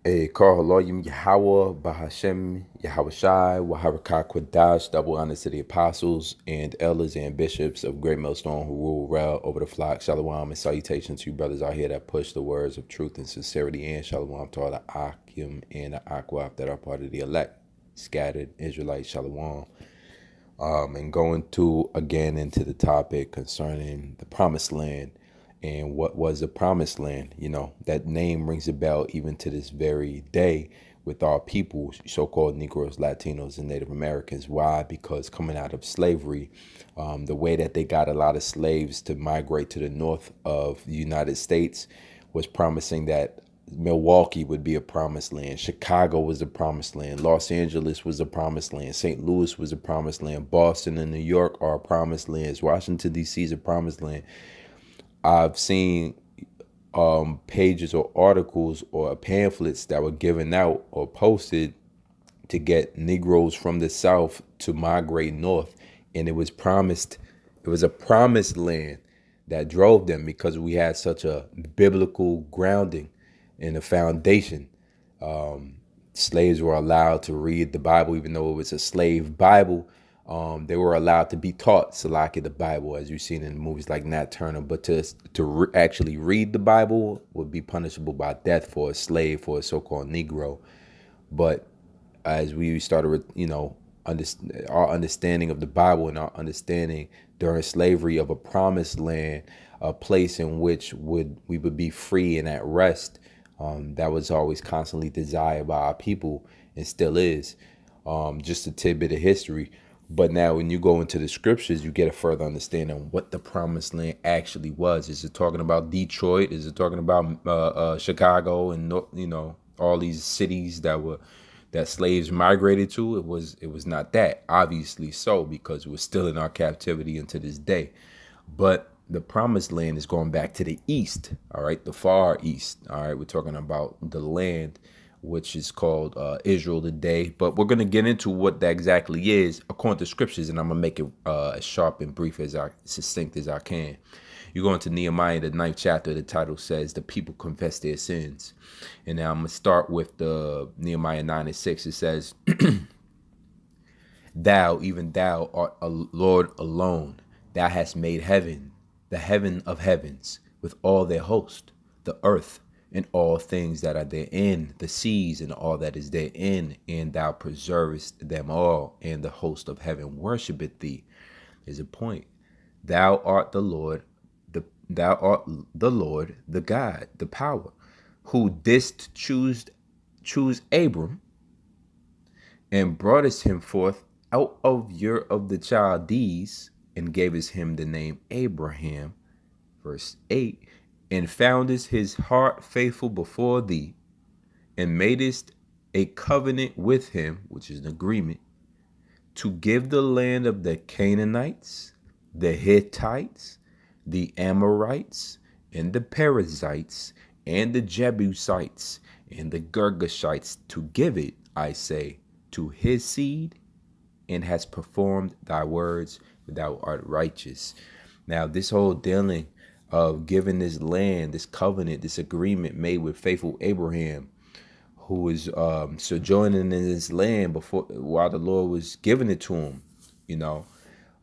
Call Haloyim Yahweh, Bahashem, Yahweh Shai, Waharakah Kwadash, double honors to the apostles and elders and bishops of Great Millstone who rule well over the flock. Shalom and salutations to you brothers out here that push the words of truth and sincerity. And shalom to all the Akim and the Akwaf that are part of the elect, scattered Israelites. Shalom. And going to again into the topic concerning the promised land and what was the promised land. You know, that name rings a bell even to this very day with our people, so-called Negroes, Latinos, and Native Americans. Why? Because coming out of slavery, the way that they got a lot of slaves to migrate to the north of the United States was promising that Milwaukee would be a promised land. Chicago was a promised land. Los Angeles was a promised land. St. Louis was a promised land. Boston and New York are promised lands. Washington, D.C. is a promised land. I've seen pages or articles or pamphlets that were given out or posted to get Negroes from the South to migrate north. And it was promised, it was a promised land that drove them because we had such a biblical grounding and a foundation. Slaves were allowed to read the Bible, even though it was a slave Bible. They were allowed to be taught Salaki the Bible, as you've seen in movies like Nat Turner. But to actually read the Bible would be punishable by death for a slave, for a so-called Negro. But as we started, our understanding of the Bible and our understanding during slavery of a promised land, a place in which we would be free and at rest, that was always constantly desired by our people and still is. Just a tidbit of history. But now when you go into the scriptures, you get a further understanding of what the promised land actually was. Is it talking about Detroit? Is it talking about Chicago and all these cities that slaves migrated to? It was not that, obviously so, because we're still in our captivity into this day. But the promised land is going back to the east, all right, the far east. All right, we're talking about the land which is called Israel today. But we're going to get into what that exactly is according to scriptures, and I'm going to make it as sharp and brief succinct as I can. You go into Nehemiah, the 9th chapter, the title says, The people confess their sins. And now I'm going to start with the Nehemiah 9:6. It says, Thou, even thou, art a Lord alone. Thou hast made heaven, the heaven of heavens, with all their host, the earth, and all things that are therein, the seas, and all that is therein, and thou preservest them all, and the host of heaven worshipeth thee. Is a point. Thou art the Lord, thou art the Lord, the God, the power, who didst choose Abram, and broughtest him forth out of Ur of the Chaldees, and gavest him the name Abraham. Verse 8, and foundest his heart faithful before thee, and madest a covenant with him, which is an agreement, to give the land of the Canaanites, the Hittites, the Amorites, and the Perizzites, and the Jebusites, and the Girgashites, to give it, I say, to his seed, and has performed thy words, thou art righteous. Now, this whole dealing of giving this land, this covenant, this agreement made with faithful Abraham, who was sojourning in this land while the Lord was giving it to him,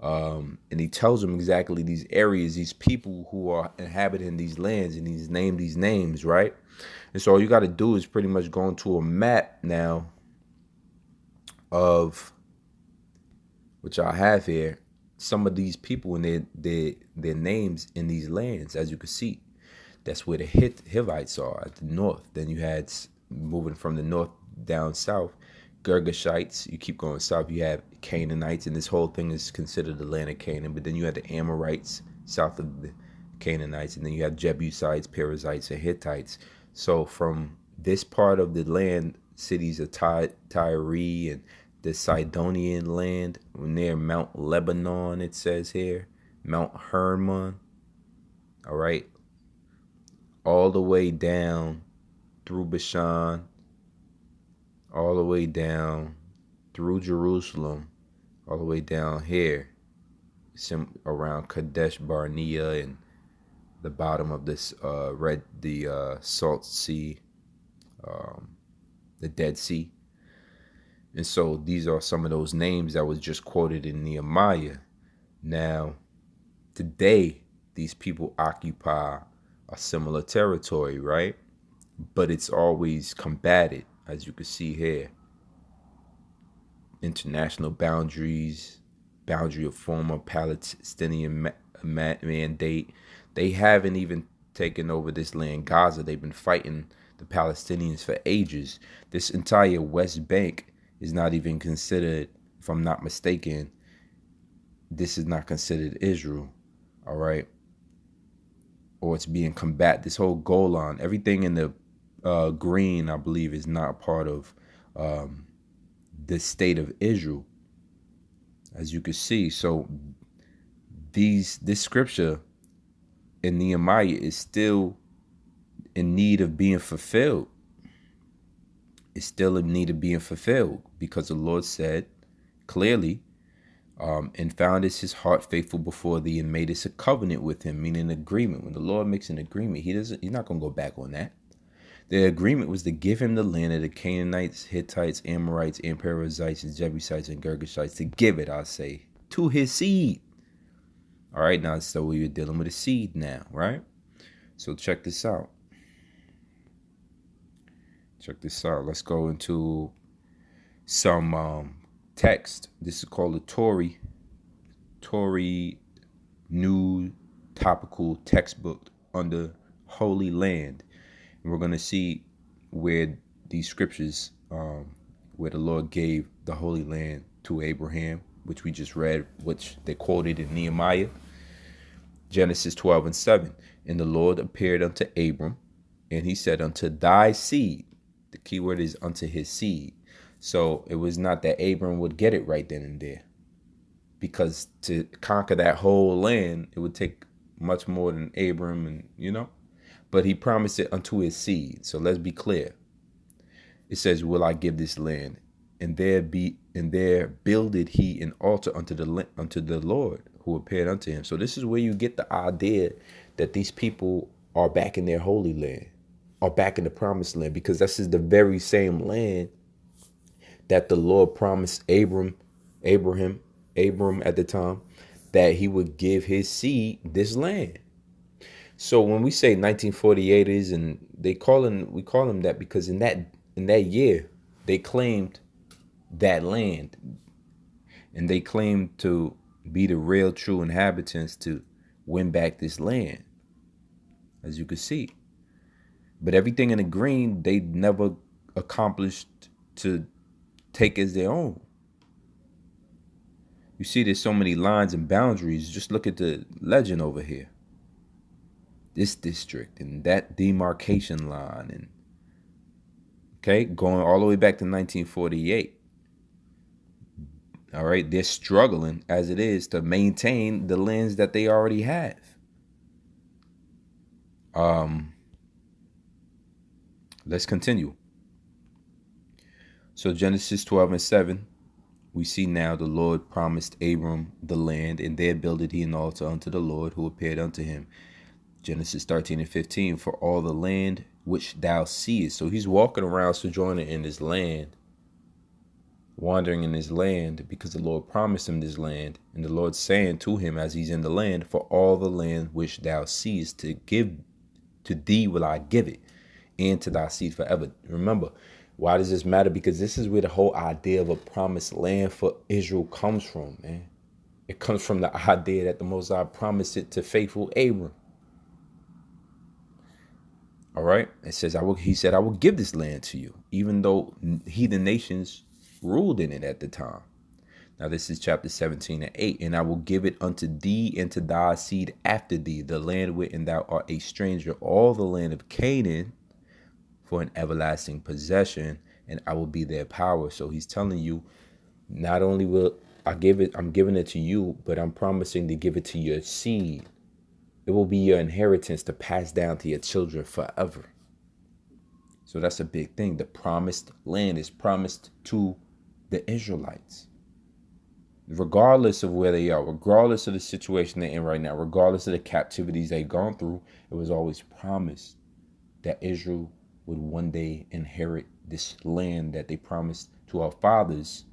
and he tells them exactly these areas, these people who are inhabiting these lands, and he's named these names, right? And so all you got to do is pretty much go into a map now of which I have here, some of these people and their names in these lands. As you can see, that's where the Hivites are at the north. Then you had, moving from the north down south, Girgashites. You keep going south, you have Canaanites, and this whole thing is considered the land of Canaan. But then you have the Amorites south of the Canaanites, and then you have Jebusites, Perizzites, and Hittites. So from this part of the land, cities of Tyre and the Sidonian land near Mount Lebanon, it says here, Mount Hermon, all right, all the way down through Bashan, all the way down through Jerusalem, all the way down here, around Kadesh Barnea and the bottom of this Salt Sea, the Dead Sea. And so these are some of those names that was just quoted in Nehemiah. Now, today, these people occupy a similar territory, right? But it's always combated, as you can see here. International boundaries, boundary of former Palestinian mandate. They haven't even taken over this land, Gaza. They've been fighting the Palestinians for ages. This entire West Bank is not even considered, if I'm not mistaken, this is not considered Israel, all right? Or it's being combated. This whole Golan, everything in the green, I believe, is not part of the state of Israel, as you can see. So this scripture in Nehemiah is still in need of being fulfilled. It's still in need of being fulfilled because the Lord said clearly, and found his heart faithful before thee, and made us a covenant with him, meaning an agreement. When the Lord makes an agreement, he's not going to go back on that. The agreement was to give him the land of the Canaanites, Hittites, Amorites, and Perizzites, and Jebusites, and Girgashites, to give it, I say, to his seed. All right, now, so we were dealing with a seed now, right? So check this out. Let's go into some text. This is called the Tory New Topical Textbook under Holy Land. And we're going to see where these scriptures, where the Lord gave the Holy Land to Abraham, which we just read, which they quoted in Nehemiah. Genesis 12:7. And the Lord appeared unto Abram, and he said, unto thy seed. The key word is unto his seed. So it was not that Abram would get it right then and there, because to conquer that whole land, it would take much more than Abram, and but he promised it unto his seed. So let's be clear. It says, will I give this land? And there builded he an altar unto the Lord who appeared unto him. So this is where you get the idea that these people are back in their holy land, are back in the promised land, because this is the very same land that the Lord promised Abram at the time, that he would give his seed this land. So when we say 1948ers, and we call them that because in that year they claimed that land, and they claimed to be the real true inhabitants to win back this land, as you can see. But everything in the green they never accomplished to take as their own. You see, there's so many lines and boundaries. Just look at the legend over here. This district and that demarcation line, and going all the way back to 1948. All right, they're struggling as it is to maintain the lands that they already have. Let's continue. So Genesis 12:7, we see now the Lord promised Abram the land, and there builded he an altar unto the Lord who appeared unto him. Genesis 13:15, for all the land which thou seest. So he's walking around sojourning in this land, wandering in his land, because the Lord promised him this land. And the Lord saying to him as he's in the land, for all the land which thou seest, to give to thee will I give it, and to thy seed forever. Remember, why does this matter? Because this is where the whole idea of a promised land for Israel comes from, man. It comes from the idea that the Most High promised it to faithful Abram. All right. It says, he said, I will give this land to you, even though heathen nations ruled in it at the time. Now, this is chapter 17:8. And I will give it unto thee and to thy seed after thee, the land wherein thou art a stranger, all the land of Canaan, for an everlasting possession, and I will be their power. So he's telling you, not only will I give it, I'm giving it to you, but I'm promising to give it to your seed. It will be your inheritance to pass down to your children forever. So that's a big thing. The promised land is promised to the Israelites, regardless of where they are, regardless of the situation they're in right now, regardless of the captivities they've gone through. It was always promised that Israel would one day inherit this land that they promised to our fathers,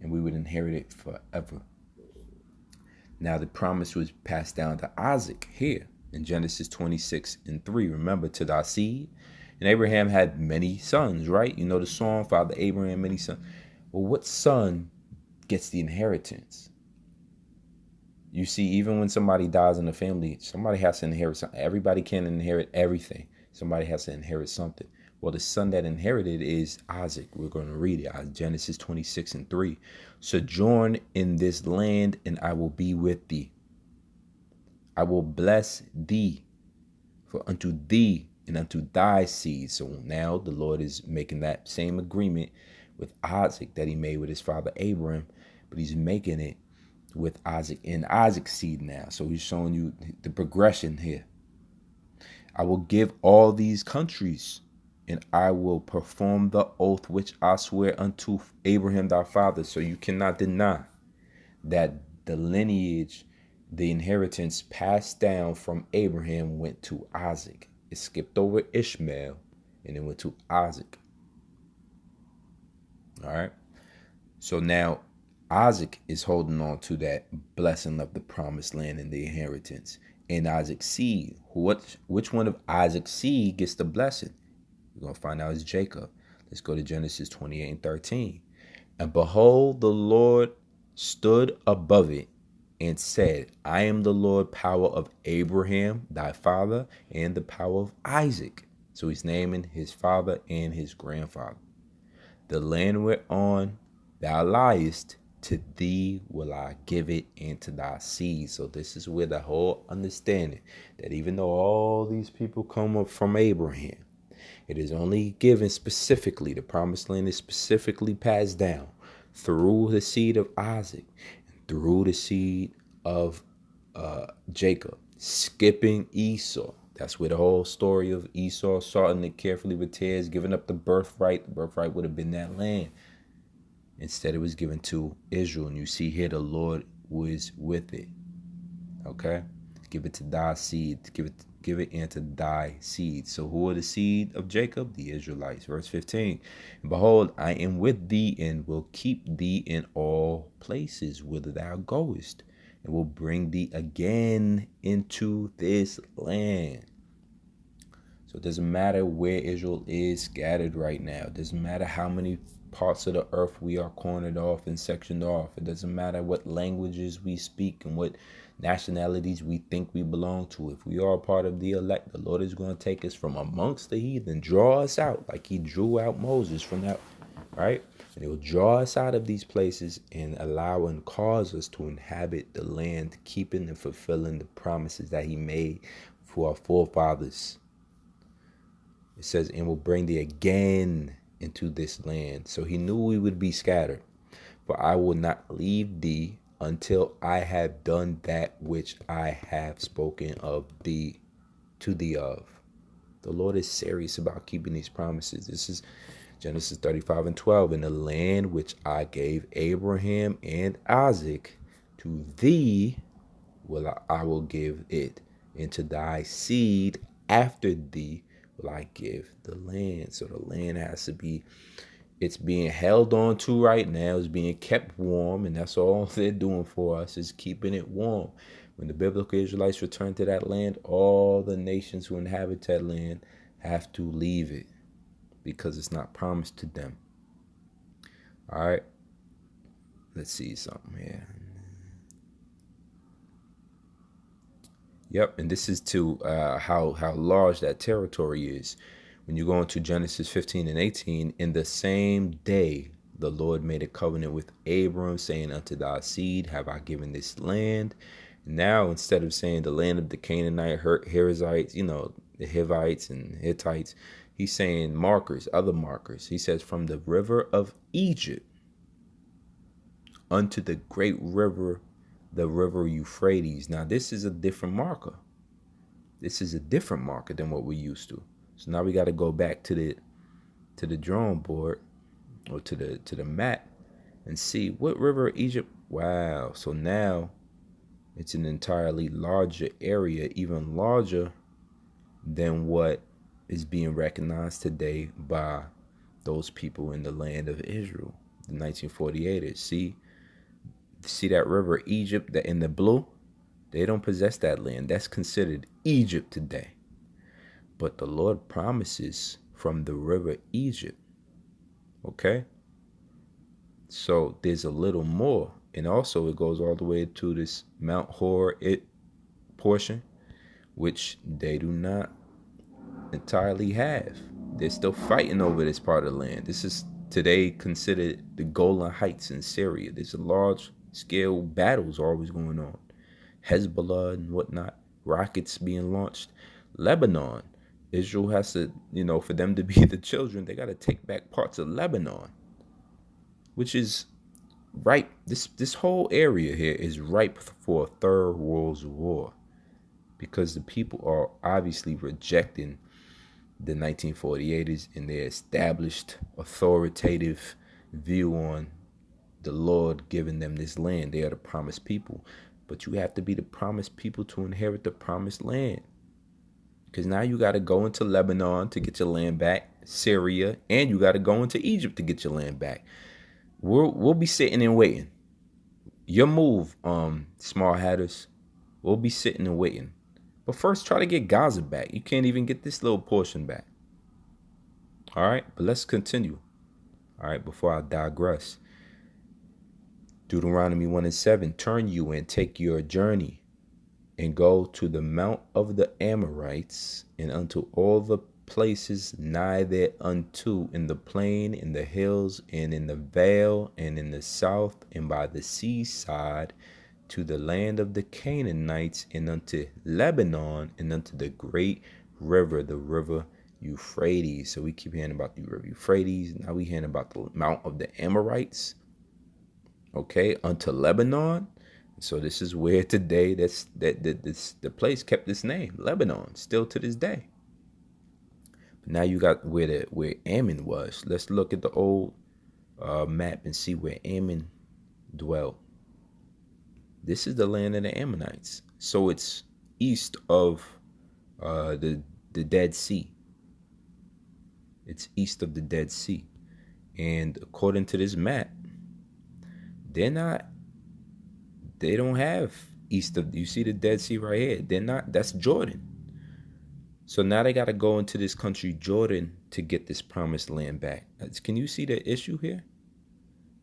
and we would inherit it forever. Now the promise was passed down to Isaac here in Genesis 26:3. Remember, to thy seed. And Abraham had many sons, right? You know the song, Father Abraham, many sons. Well, what son gets the inheritance? You see, even when somebody dies in the family, somebody has to inherit something. Everybody can't inherit everything. Somebody has to inherit something. Well, the son that inherited is Isaac. We're going to read it. Genesis 26:3. Sojourn in this land, and I will be with thee. I will bless thee, for unto thee and unto thy seed. So now the Lord is making that same agreement with Isaac that he made with his father Abraham, but he's making it with Isaac and Isaac's seed now. So he's showing you the progression here. I will give all these countries, and I will perform the oath which I swear unto Abraham thy father. So you cannot deny that the lineage, the inheritance passed down from Abraham went to Isaac. It skipped over Ishmael and it went to Isaac. All right. So now Isaac is holding on to that blessing of the promised land and the inheritance. And Isaac's seed, which one of Isaac's seed gets the blessing? We're going to find out it's Jacob. Let's go to Genesis 28:13. And behold, the Lord stood above it and said, I am the Lord, power of Abraham, thy father, and the power of Isaac. So he's naming his father and his grandfather. The land whereon thou liest, to thee will I give it, and to thy seed. So this is where the whole understanding that even though all these people come up from Abraham, it is only given specifically, the promised land is specifically passed down through the seed of Isaac, and through the seed of Jacob, skipping Esau. That's where the whole story of Esau sorting it carefully with tears, giving up the birthright. The birthright would have been that land. Instead, it was given to Israel. And you see here the Lord was with it. Okay? Give it to thy seed. Give it into thy seed. So who are the seed of Jacob? The Israelites. Verse 15. And behold, I am with thee and will keep thee in all places whither thou goest, and will bring thee again into this land. So it doesn't matter where Israel is scattered right now. It doesn't matter how many parts of the earth we are cornered off and sectioned off. It doesn't matter what languages we speak and what nationalities we think we belong to. If we are a part of the elect, the Lord is going to take us from amongst the heathen, draw us out like he drew out Moses from that, right? And he will draw us out of these places and allow and cause us to inhabit the land, keeping and fulfilling the promises that he made for our forefathers. It says, and will bring thee again into this land. So he knew we would be scattered. For I will not leave thee until I have done that which I have spoken of thee to thee of. The Lord is serious about keeping these promises. This is Genesis 35:12. In the land which I gave Abraham and Isaac, to thee I will give it, and to thy seed after thee will I give the land. So the land has to be, it's being held on to right now. It's being kept warm, and that's all they're doing for us, is keeping it warm. When the biblical Israelites return to that land, all the nations who inhabit that land have to leave it because it's not promised to them. All right. Let's see something here. Yep, and this is to how large that territory is. When you go into Genesis 15:18, in the same day the Lord made a covenant with Abram, saying, unto thy seed have I given this land. Now, instead of saying the land of the Canaanite, Perizzites, the Hivites and Hittites, he's saying markers, other markers. He says, from the river of Egypt unto the great river, the river Euphrates. Now, this is a different marker. This is a different marker than what we're used to. So now we got to go back to the drawing board, or to the map, and see what river Egypt. Wow. So now it's an entirely larger area, even larger than what is being recognized today by those people in the land of Israel, the 1948ers. See that river Egypt that in the blue? They don't possess that land. That's considered Egypt today. But the Lord promises from the river Egypt. Okay? So there's a little more. And also it goes all the way to this Mount Hor portion, which they do not entirely have. They're still fighting over this part of the land. This is today considered the Golan Heights in Syria. There's a large scale battles always going on. Hezbollah and whatnot, rockets being launched. Lebanon, Israel has to, for them to be the children, they got to take back parts of Lebanon, which is ripe. This whole area here is ripe for a third world war, because the people are obviously rejecting the 1948ers and their established authoritative view on the Lord giving them this land. They are the promised people. But you have to be the promised people to inherit the promised land. Because now you got to go into Lebanon to get your land back, Syria, and you got to go into Egypt to get your land back. We'll be sitting and waiting. Your move, Small Hatters. We'll be sitting and waiting. But first, try to get Gaza back. You can't even get this little portion back. All right, but let's continue. All right, before I digress. Deuteronomy 1:7, turn you and take your journey and go to the mount of the Amorites and unto all the places nigh thereunto, in the plain, in the hills, and in the vale, and in the south, and by the seaside, to the land of the Canaanites, and unto Lebanon, and unto the great river, the river Euphrates. So we keep hearing about the river Euphrates. Now we hearing about the mount of the Amorites. Okay, unto Lebanon. So this is where today the place kept its name, Lebanon, still to this day. But now you got where Ammon was. Let's look at the old map and see where Ammon dwelt. This is the land of the Ammonites. So it's east of the Dead Sea. It's east of the Dead Sea. And according to this map, they don't have east of, you see the Dead Sea right here. That's Jordan. So now they got to go into this country, Jordan, to get this promised land back. Can you see the issue here?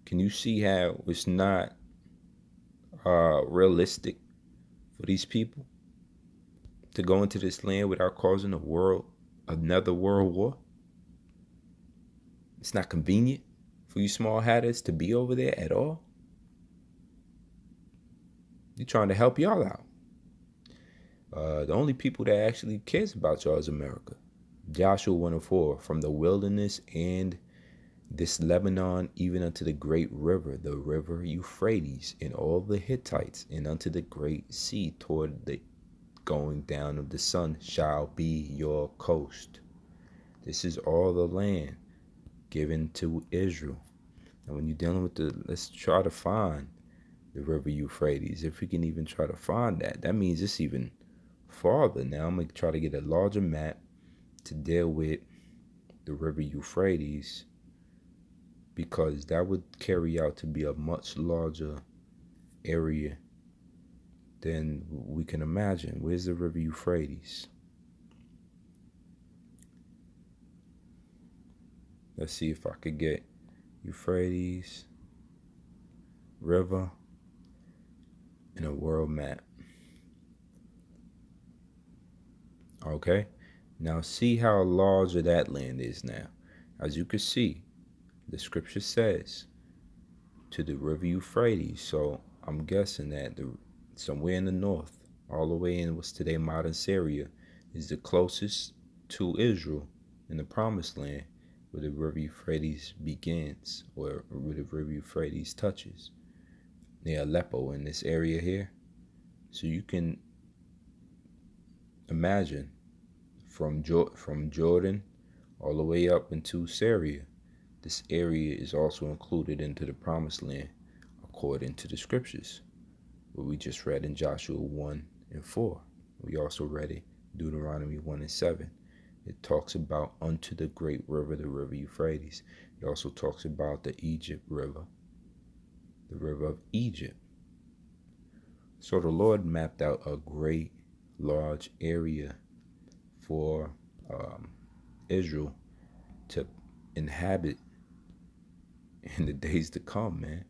Can you see how it's not realistic for these people to go into this land without causing another world war? It's not convenient for you Small Hatters to be over there at all. You're trying to help y'all out. The only people that actually cares about y'all is America. Joshua 1:4, from the wilderness and this Lebanon, even unto the great river, the river Euphrates, and all the Hittites, and unto the great sea toward the going down of the sun shall be your coast. This is all the land given to Israel. And when you're dealing with let's try to find the river Euphrates. If we can even try to find that means it's even farther. Now I'm going to try to get a larger map to deal with the river Euphrates, because that would carry out to be a much larger area than we can imagine. Where's the river Euphrates? Let's see if I could get Euphrates River in a world map. Okay, now see how large that land is now. As you can see, the scripture says to the river Euphrates. So I'm guessing that somewhere in the north, all the way in what's today modern Syria, is the closest to Israel in the promised land, where the river Euphrates begins, or where the river Euphrates touches, near Aleppo in this area here. So you can imagine from Jordan all the way up into Syria, this area is also included into the promised land according to the scriptures, what we just read in Joshua 1:4. We also read it Deuteronomy 1:7. It talks about unto the great river, the river Euphrates. It also talks about the Egypt River, the river of Egypt. So the Lord mapped out a great large area for Israel to inhabit in the days to come, man.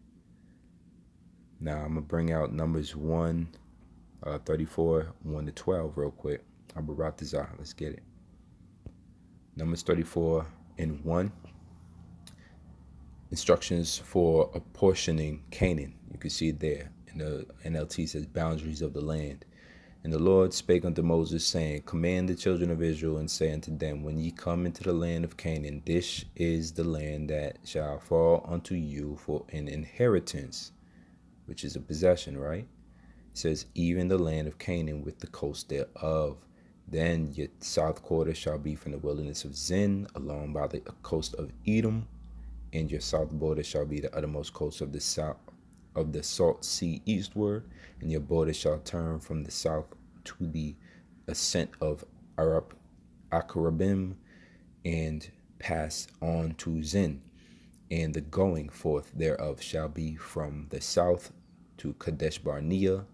Now I'm gonna bring out Numbers 34, 1 to 12 real quick. Abu Ratazah, let's get it. Numbers 34 and 1. Instructions for apportioning Canaan. You can see it there. In the NLT says boundaries of the land. And the Lord spake unto Moses, saying, Command the children of Israel, and say unto them, When ye come into the land of Canaan, this is the land that shall fall unto you for an inheritance, which is a possession, right? It says, even the land of Canaan with the coast thereof. Then your south quarter shall be from the wilderness of Zin, along by the coast of Edom, and your south border shall be the uttermost coast of the south of the salt sea eastward, and your border shall turn from the south to the ascent of Akarabim, and pass on to Zin, and the going forth thereof shall be from the south to Kadesh Barnea,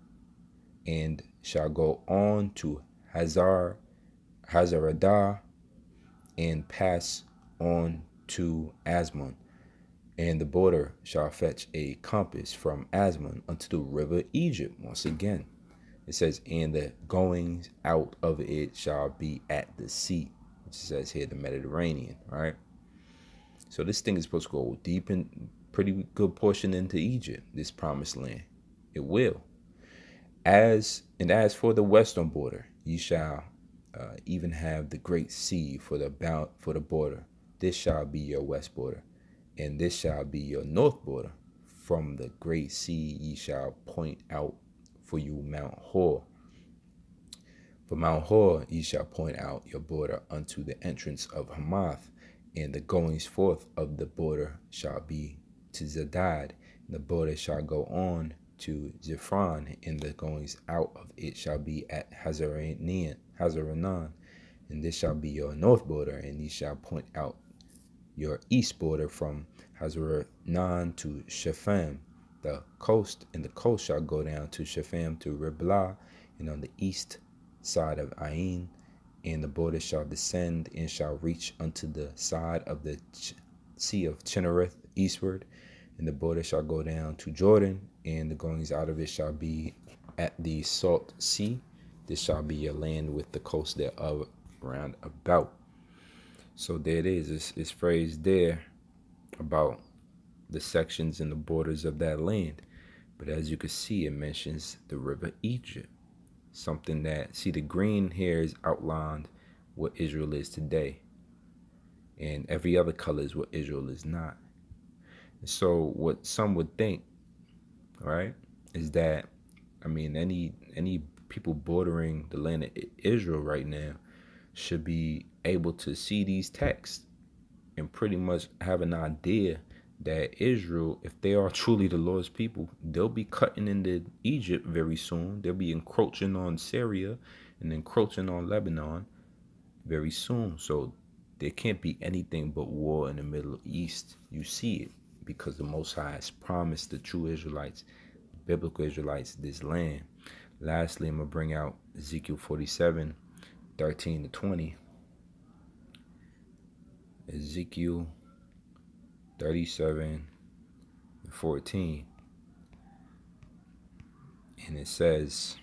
and shall go on to Hazaradah, and pass on to Asmon. And the border shall fetch a compass from Asmon unto the river Egypt. Once again, it says, and the goings out of it shall be at the sea, which says here the Mediterranean, right? So this thing is supposed to go deep and pretty good portion into Egypt, this promised land. It will. As for the western border, ye shall even have the great sea for the border. This shall be your west border. And this shall be your north border. From the great sea ye shall point out for you Mount Hor. For Mount Hor ye shall point out your border unto the entrance of Hamath, and the goings forth of the border shall be to Zadad, and the border shall go on to Zephron, and the goings out of it shall be at Hazaranan, and this shall be your north border, and ye shall point out your east border from Hazaranan to Shepham, the coast shall go down to Shepham to Riblah, and on the east side of Ain, and the border shall descend and shall reach unto the side of the sea of Chinnereth eastward, and the border shall go down to Jordan, and the goings out of it shall be at the salt sea. This shall be your land with the coast thereof round about. So there it is. It's phrased there about the sections and the borders of that land. But as you can see, it mentions the river Egypt. Something that, see, the green here is outlined what Israel is today. And every other color is what Israel is not. And so what some would think, right, is that, I mean, any people bordering the land of Israel right now should be able to see these texts and pretty much have an idea that Israel, if they are truly the Lord's people, they'll be cutting into Egypt very soon. They'll be encroaching on Syria and encroaching on Lebanon very soon. So there can't be anything but war in the Middle East. You see it because the Most High has promised the true Israelites, biblical Israelites, this land. Lastly, I'm going to bring out Ezekiel 47, 13 to 20. Ezekiel 37 and 14. And it says,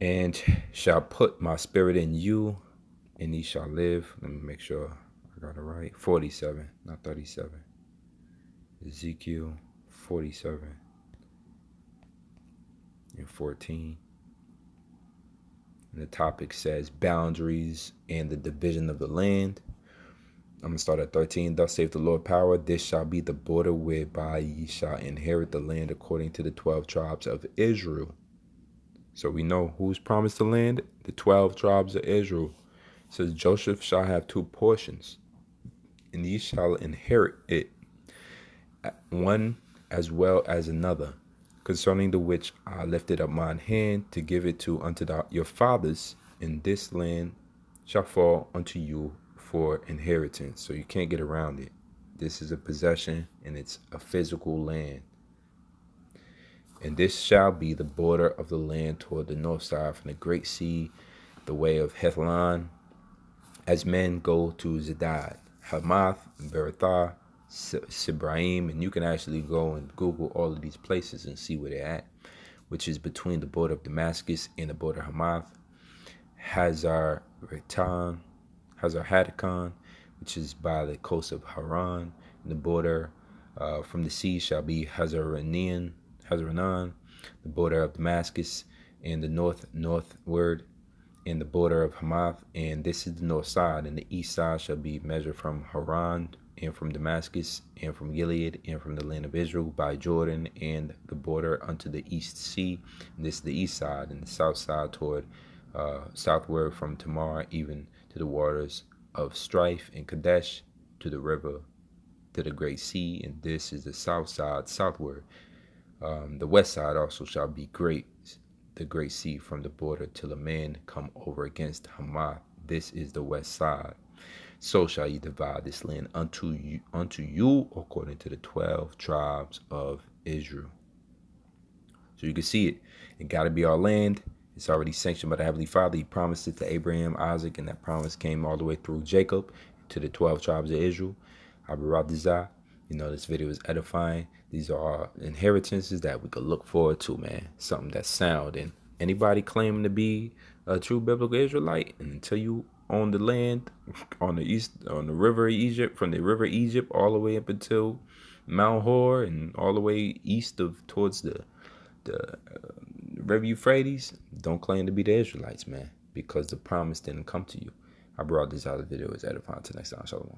and shall put my spirit in you, and ye shall live. Let me make sure I got it right. 47, not 37. Ezekiel 47 and 14. And the topic says boundaries and the division of the land. I'm going to start at 13. Thus saith the Lord power, this shall be the border whereby ye shall inherit the land according to the 12 tribes of Israel. So we know who's promised the land? The 12 tribes of Israel. It says Joseph shall have 2 portions, and ye shall inherit it, one as well as another, concerning the which I lifted up mine hand to give it unto your fathers, and this land shall fall unto you for inheritance. So you can't get around it. This is a possession, and it's a physical land. And this shall be the border of the land toward the north side, from the great sea, the way of Hethlon, as men go to Zedad, Hamath, Berothah, Sibraim, and you can actually go and Google all of these places and see where they're at, which is between the border of Damascus and the border of Hamath. Hazar Hatticon, which is by the coast of Haran, and the border from the sea shall be Hazaranan, the border of Damascus, and the northward, and the border of Hamath, and this is the north side, and the east side shall be measured from Haran, and from Damascus, and from Gilead, and from the land of Israel by Jordan, and the border unto the east sea. And this is the east side, and the south side toward southward from Tamar, even to the waters of Strife and Kadesh, to the river, to the great sea. And this is the south side southward. The west side also shall be the great sea from the border till a man come over against Hamath. This is the west side. So shall ye divide this land unto you according to the 12 tribes of Israel. So you can see it. It got to be our land. It's already sanctioned by the Heavenly Father. He promised it to Abraham, Isaac, and that promise came all the way through Jacob to the 12 tribes of Israel. Abaradizah. You know, this video is edifying. These are our inheritances that we could look forward to, man. Something that's sound. And anybody claiming to be a true biblical Israelite, and until you own the land on the river Egypt, from the river Egypt all the way up until Mount Hor, and all the way east of towards the river Euphrates, don't claim to be the Israelites, man, because the promise didn't come to you. I brought this out of the video. It's edifying. Till next time. Shalom.